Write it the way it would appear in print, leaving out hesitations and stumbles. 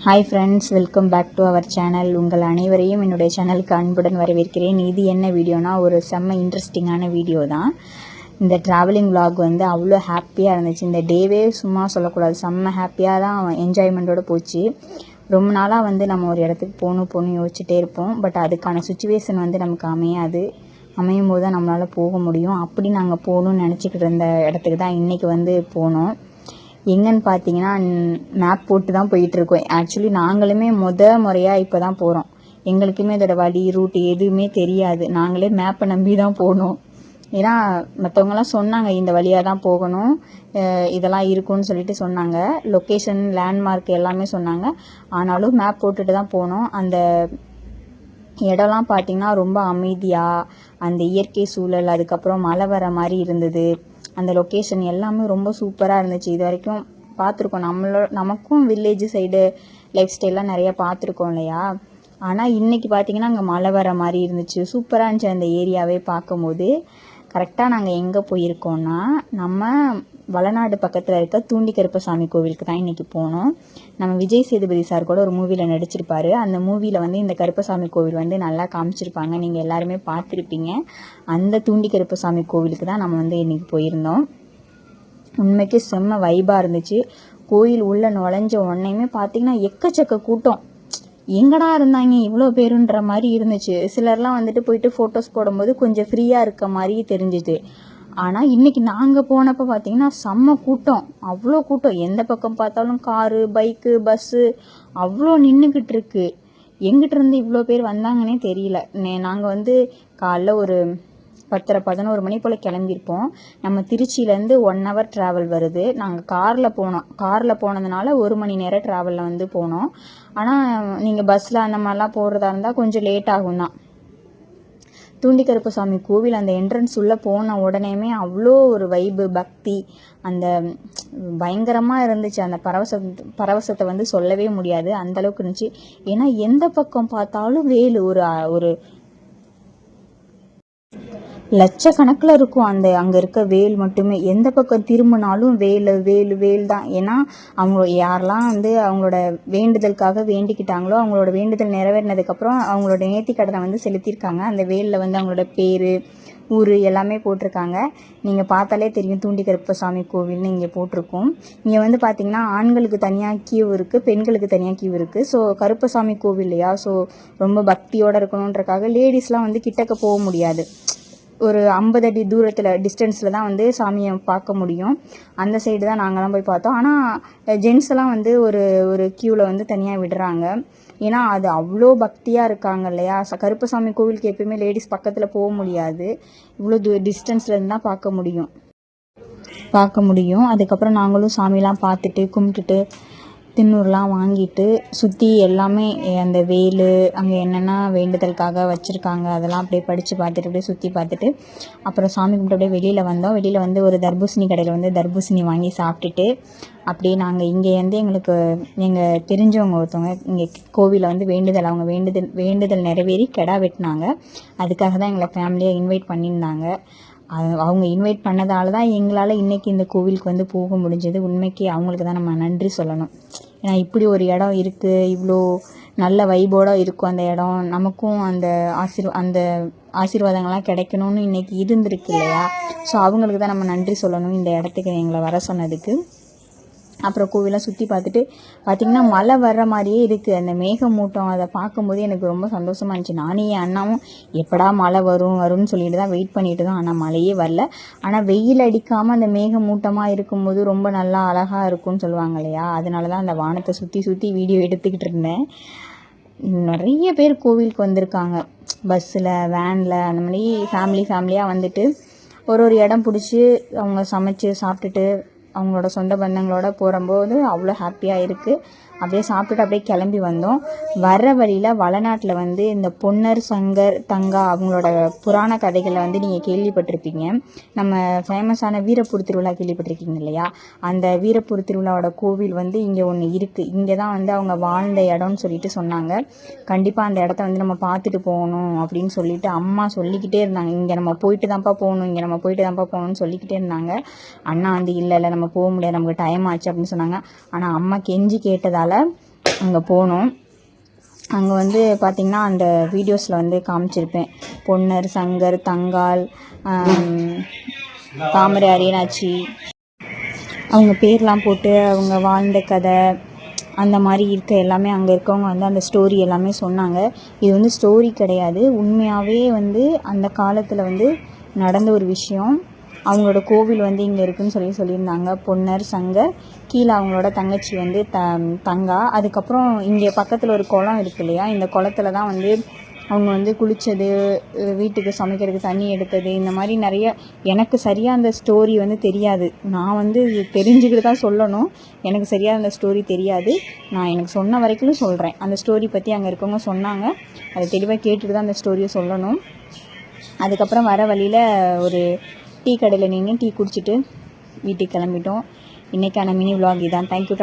Hi friends, welcome back to our channel. உங்கள் அனைவரையும் என்னுடைய சேனலுக்கு அன்புடன் வரவேற்கிறேன். இது என்ன வீடியோனா, ஒரு செம்ம இன்ட்ரெஸ்டிங்கான வீடியோ தான். இந்த ட்ராவலிங் விலாக் வந்து அவ்வளோ ஹாப்பியாக இருந்துச்சு. இந்த டேவே சும்மா சொல்லக்கூடாது, செம்ம ஹாப்பியாக தான் என்ஜாய்மெண்ட்டோடு போச்சு. ரொம்ப நாளாக வந்து நம்ம ஒரு இடத்துக்கு போகணும் யோசிச்சுட்டே இருப்போம். பட் அதுக்கான சுச்சுவேஷன் வந்து நமக்கு அமையும் போது தான் நம்மளால் போக முடியும். அப்படி நாங்கள் போகணும்னு நினச்சிக்கிட்டு இருந்த இடத்துக்கு தான் இன்றைக்கி வந்து போனோம். எங்கன்னு பார்த்தீங்கன்னா, மேப் போட்டு தான் போயிட்டுருக்கோம். ஆக்சுவலி நாங்களுமே முறையாக இப்போ தான் போகிறோம். எங்களுக்குமே இதோட வழி ரூட் எதுவுமே தெரியாது. நாங்களே மேப்பை நம்பி தான் போனோம். ஏன்னா மற்றவங்களாம் சொன்னாங்க இந்த வழியாக தான் போகணும், இதெல்லாம் இருக்குன்னு சொல்லிட்டு சொன்னாங்க. லொக்கேஷன், லேண்ட்மார்க் எல்லாமே சொன்னாங்க. ஆனாலும் மேப் போட்டுட்டு தான் போனோம். அந்த இடம்லாம் பார்த்திங்கன்னா ரொம்ப அமைதியாக, அந்த இயற்கை சூழல், அதுக்கப்புறம் மழை வர மாதிரி இருந்தது. அந்த லொக்கேஷன் எல்லாமே ரொம்ப சூப்பராக இருந்துச்சு. இது வரைக்கும் பார்த்துருக்கோம், நமக்கும் வில்லேஜ் சைடு லைஃப் ஸ்டைல்லாம் நிறையா பார்த்துருக்கோம் இல்லையா. ஆனால் இன்றைக்கி பார்த்திங்கன்னா அங்கே மழை வர மாதிரி இருந்துச்சு. சூப்பராக இருந்துச்சு அந்த ஏரியாவே பார்க்கும்போது. கரெக்டாக நாங்கள் எங்கே போயிருக்கோன்னா, நம்ம வளநாடு பக்கத்தில் இருக்க தூண்டி கருப்பசாமி கோவிலுக்கு தான் இன்றைக்கி போனோம். நம்ம விஜய் சேதுபதி சார் கூட ஒரு மூவியில் நடிச்சிருப்பார். அந்த மூவியில் வந்து இந்த கருப்பசாமி கோவில் வந்து நல்லா காமிச்சிருப்பாங்க. நீங்கள் எல்லாருமே பார்த்துருப்பீங்க. அந்த தூண்டி கருப்பசாமி கோவிலுக்கு தான் நம்ம வந்து இன்றைக்கி போயிருந்தோம். உண்மைக்கு செம்ம வைபாக இருந்துச்சு. கோயில் உள்ளே நுழைஞ்ச உடனேயுமே பார்த்திங்கன்னா எக்கச்சக்க கூட்டம். எங்கடா இருந்தாங்க இவ்வளோ பேருன்ற மாதிரி இருந்துச்சு. சிலர்லாம் வந்துட்டு போயிட்டு ஃபோட்டோஸ் போடும்போது கொஞ்சம் ஃப்ரீயாக இருக்க மாதிரி தெரிஞ்சுது. ஆனால் இன்றைக்கி நாங்கள் போனப்போ பார்த்திங்கன்னா செம்ம கூட்டம், அவ்வளோ கூட்டம். எந்த பக்கம் பார்த்தாலும் காரு, பைக்கு, பஸ்ஸு அவ்வளோ நின்றுக்கிட்டு இருக்கு. எங்கிட்ட இருந்து இவ்வளோ பேர் வந்தாங்கன்னே தெரியல. நாங்கள் வந்து காலைல ஒரு 10-11 மணி போல் கிளம்பியிருப்போம். நம்ம திருச்சியிலேருந்து 1 hour ட்ராவல் வருது. நாங்கள் காரில் போனோம். காரில் போனதுனால 1 மணி நேரம் ட்ராவலில் வந்து போனோம். ஆனால் நீங்கள் பஸ்ஸில் அந்த மாதிரிலாம் போகிறதா இருந்தால் கொஞ்சம் லேட் ஆகும் தான். தூண்டி கருப்பசாமி கோவில் அந்த என்ட்ரன்ஸ் உள்ளே போன உடனேயுமே அவ்வளோ ஒரு வைப்பு, பக்தி, அந்த பயங்கரமாக இருந்துச்சு. அந்த பரவசத்தை வந்து சொல்லவே முடியாது, அந்தளவுக்கு இருந்துச்சு. ஏன்னா எந்த பக்கம் பார்த்தாலும் வேலு, ஒரு லட்சக்கணக்கில் இருக்கும் அங்கே இருக்க வேல் மட்டுமே. எந்த பக்கம் திரும்பினாலும் வேல் தான். ஏன்னா அவங்க யாரெல்லாம் வந்து அவங்களோட வேண்டுதலுக்காக வேண்டிக்கிட்டாங்களோ, அவங்களோட வேண்டுதல் நிறைவேறினதுக்கப்புறம் அவங்களோட நேர்த்திக்கடனை வந்து செலுத்தியிருக்காங்க. அந்த வேலில் வந்து அவங்களோட பேர், ஊர் எல்லாமே போட்டிருக்காங்க. நீங்கள் பார்த்தாலே தெரியும் தூண்டி கருப்பசாமி கோவில்னு இங்கே போட்டிருக்கோம். இங்கே வந்து பார்த்திங்கன்னா ஆண்களுக்கு தனியாக கியூ இருக்குது, பெண்களுக்கு தனியாக கியூ இருக்குது. ஸோ கருப்பசாமி கோவில் இல்லையா, ஸோ ரொம்ப பக்தியோடு இருக்கணுன்றக்காக லேடிஸ்லாம் வந்து கிட்டக்க போக முடியாது. ஒரு 50 அடி தூரத்தில் டிஸ்டன்ஸில் தான் வந்து சாமியை பார்க்க முடியும். அந்த சைடு தான் நாங்கள்லாம் போய் பார்த்தோம். ஆனால் ஜென்ஸ் எல்லாம் வந்து ஒரு க்யூவில் வந்து தனியாக விடுறாங்க. ஏன்னா அது அவ்வளோ பக்தியாக இருக்காங்க இல்லையா. கருப்பசாமி கோவிலுக்கு எப்பயுமே லேடிஸ் பக்கத்தில் போக முடியாது. இவ்வளோ டிஸ்டன்ஸ்லேருந்து தான் பார்க்க முடியும். அதுக்கப்புறம் நாங்களும் சாமிலாம் பார்த்துட்டு கும்பிட்டுட்டு தின்னூர்லாம் வாங்கிட்டு சுற்றி எல்லாமே அந்த வேல், அங்கே என்னென்ன வேண்டுதலுக்காக வச்சுருக்காங்க அதெல்லாம் அப்படியே படித்து பார்த்துட்டு அப்படியே சுற்றி பார்த்துட்டு அப்புறம் சாமி கும்பிட்டு அப்படியே வெளியில் வந்தோம். வெளியில் வந்து ஒரு தர்பூசணி கடையில் வந்து தர்பூசணி வாங்கி சாப்பிட்டுட்டு அப்படியே நாங்கள் இங்கே வந்து எங்கள் தெரிஞ்சவங்க ஒருத்தவங்க இங்கே கோவிலில் வந்து அவங்க வேண்டுதல் நிறைவேறி கெடா வெட்டினாங்க. அதுக்காக தான் எங்களை ஃபேமிலியாக இன்வைட் பண்ணியிருந்தாங்க. அவங்க இன்வைட் பண்ணதால தான் எங்களால் இன்றைக்கி இந்த கோவிலுக்கு வந்து போக முடிஞ்சது. உண்மைக்கு அவங்களுக்கு தான் நம்ம நன்றி சொல்லணும். ஏன்னா இப்படி ஒரு இடம் இருக்குது, இவ்வளோ நல்ல வைபோடு இருக்கும் அந்த இடம். நமக்கும் அந்த ஆசீர்வாதங்கள்லாம் கிடைக்கணும்னு இன்றைக்கி இருந்திருக்கு இல்லையா. ஸோ அவங்களுக்கு தான் நம்ம நன்றி சொல்லணும் இந்த இடத்துக்கு எங்களை வர சொன்னதுக்கு. அப்புறம் கோவிலாம் சுற்றி பார்த்துட்டு பார்த்திங்கன்னா மழை வர்ற மாதிரியே இருக்குது. அந்த மேகமூட்டம் அதை பார்க்கும்போது எனக்கு ரொம்ப சந்தோஷமாக இருந்துச்சு. நானும் என் அண்ணாவும் எப்படா மழை வரும்னு சொல்லிட்டு தான் வெயிட் பண்ணிட்டு தான். ஆனால் மழையே வரல. ஆனால் வெயில் அடிக்காமல் அந்த மேகமூட்டமாக இருக்கும்போது ரொம்ப நல்லா அழகாக இருக்கும்னு சொல்லுவாங்க இல்லையா. அதனால தான் அந்த வானத்தை சுற்றி வீடியோ எடுத்துக்கிட்டு இருந்தேன். நிறைய பேர் கோவிலுக்கு வந்திருக்காங்க, பஸ்ஸில், வேனில், அந்த மாதிரி ஃபேமிலியாக வந்துட்டு ஒரு இடம் பிடிச்சி அவங்க சமைச்சு சாப்பிட்டுட்டு அவங்களோட சொந்த பந்தங்களோட போகும்போது அவ்வளோ ஹாப்பியாக இருக்குது. அப்படியே சாப்பிட்டுட்டு அப்படியே கிளம்பி வந்தோம். வர்ற வழியில் வளநாட்டில் வந்து இந்த பொன்னர், சங்கர், தங்கா அவங்களோட புராண கதைகளை வந்து நீங்கள் கேள்விப்பட்டிருப்பீங்க. நம்ம ஃபேமஸான வீரப்பூர் திருவிழா கேள்விப்பட்டிருக்கீங்க இல்லையா. அந்த வீரப்பூர் திருவிழாவோட கோவில் வந்து இங்கே ஒன்று இருக்குது. இங்கே தான் வந்து அவங்க வாழ்ந்த இடம்னு சொல்லிட்டு சொன்னாங்க. கண்டிப்பாக அந்த இடத்த வந்து நம்ம பார்த்துட்டு போகணும் அப்படின்னு சொல்லிட்டு அம்மா சொல்லிக்கிட்டே இருந்தாங்க. இங்கே நம்ம போயிட்டு தான்ப்பா போகணும்னு சொல்லிக்கிட்டே இருந்தாங்க. அண்ணா வந்து இல்லை நம்ம போக முடியாது, நமக்கு டைம் ஆச்சு அப்படின்னு சொன்னாங்க. ஆனால் அம்மா கெஞ்சி கேட்டதால் அங்கே போனோம். அங்கே வந்து பார்த்திங்கன்னா அந்த வீடியோஸில் வந்து காமிச்சிருப்பேன். பொன்னர், சங்கர், தங்கால், தாமரை அரியனாச்சி அவங்க பேர்லாம் போட்டு அவங்க வாழ்ந்த கதை அந்த மாதிரி இருக்க எல்லாமே அங்கே இருக்கவங்க வந்து அந்த ஸ்டோரி எல்லாமே சொன்னாங்க. இது வந்து ஸ்டோரி கிடையாது, உண்மையாகவே வந்து அந்த காலத்தில் வந்து நடந்த ஒரு விஷயம். அவங்களோட கோவில் வந்து இங்கே இருக்குதுன்னு சொல்லியிருந்தாங்க. பொன்னர், சங்கர், கீழே அவங்களோட தங்கச்சி வந்து தங்கா. அதுக்கப்புறம் இங்கே பக்கத்தில் ஒரு குளம் இருக்கு இல்லையா, இந்த குளத்துல தான் வந்து அவங்க வந்து குளித்தது, வீட்டுக்கு சமைக்கிறதுக்கு தண்ணி எடுத்தது, இந்த மாதிரி நிறைய. எனக்கு சரியாக அந்த ஸ்டோரி வந்து தெரியாது. நான் வந்து தெரிஞ்சுக்கிட்டு தான் சொல்லணும். எனக்கு சரியாக அந்த ஸ்டோரி தெரியாது. நான் எனக்கு சொன்ன வரைக்கும் சொல்கிறேன். அந்த ஸ்டோரி பற்றி அங்கே இருக்கவங்க சொன்னாங்க. அதை தெளிவாக கேட்டுட்டு தான் அந்த ஸ்டோரியை சொல்லணும். அதுக்கப்புறம் வர வழியில் ஒரு டீ கடையில் நின்று டீ குடிச்சிட்டு வீட்டுக்கு கிளம்பிட்டோம். இன்றைக்கான மினி விலாக் இதான். தேங்க்யூ.